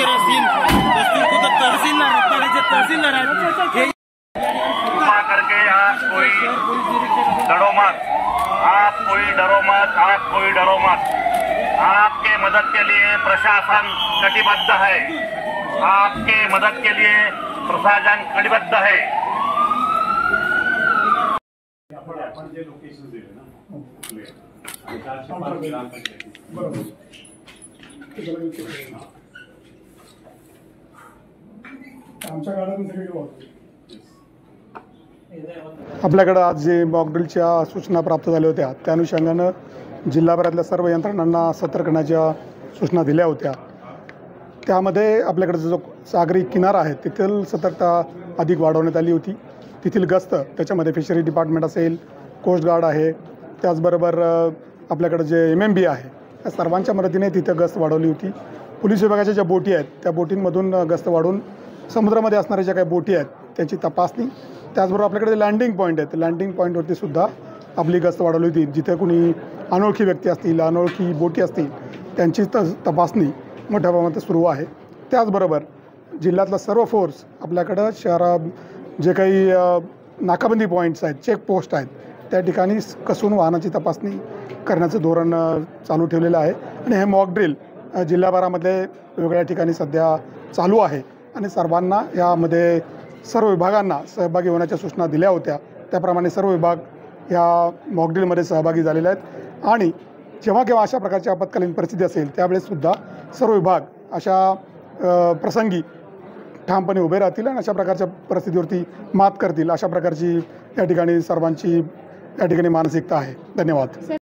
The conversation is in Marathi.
प्रॉसिक्युटर असतील, तहसीलदार आहेत, करके आप कोई डरो मत, आप कोई डरो मत, आप कोई डरो मत। आपके मदद के लिए प्रशासन कटिबद्ध है, आपके मदद के लिए प्रशासन कटिबद्ध है। आपण जे लोकेशन दिले ना आमच्या गाड्यातून सगळे आपल्याकडे आज जे मॉकड्रिलच्या सूचना प्राप्त झाल्या होत्या त्या अनुषंगानं जिल्हाभरातल्या सर्व यंत्रणांना सतर्क करण्याच्या सूचना दिल्या होत्या। त्यामध्ये आपल्याकडे जो सागरी किनारा आहे तिथील सतर्कता अधिक वाढवण्यात आली होती। तिथील गस्त त्याच्यामध्ये फिशरी डिपार्टमेंट असेल, कोस्ट गार्ड आहे, त्याचबरोबर आपल्याकडे जे MMB आहे या सर्वांच्या मदतीने तिथं गस्त वाढवली होती। पोलीस विभागाच्या ज्या बोटी आहेत त्या बोटींमधून गस्त वाढवून समुद्रामध्ये असणाऱ्या ज्या काही बोटी आहेत त्यांची तपासणी, त्याचबरोबर आपल्याकडे लँडिंग पॉईंट आहेत लँडिंग पॉईंटवरती सुद्धा आपली गस्त वाढवली होती। जिथे कुणी अनोळखी व्यक्ती असतील, अनोळखी बोटी असतील त्यांची तपासणी मोठ्या प्रमाणात सुरू आहे। त्याचबरोबर जिल्ह्यातला सर्व फोर्स आपल्याकडं शहरात जे काही नाकाबंदी पॉईंट्स आहेत, चेक पोस्ट आहेत त्या ठिकाणी कसून वाहनाची तपासणी करण्याचं धोरण चालू ठेवलेलं आहे। आणि हे मॉक ड्रिल जिल्हाभरामध्ये वेगवेगळ्या ठिकाणी सध्या चालू आहे आणि सर्वांना यामध्ये सर्व विभागांना सहभागी होण्याच्या सूचना दिल्या होत्या। त्याप्रमाणे सर्व विभाग या मॉकड्रिलमध्ये सहभागी झालेले आहेत आणि जेव्हा केव्हा अशा प्रकारची आपत्कालीन परिस्थिती असेल त्यावेळेससुद्धा सर्व विभाग अशा प्रसंगी ठामपणे उभे राहतील आणि अशा प्रकारच्या परिस्थितीवरती मात करतील, अशा प्रकारची या ठिकाणी सर्वांची या ठिकाणी मानसिकता आहे। धन्यवाद।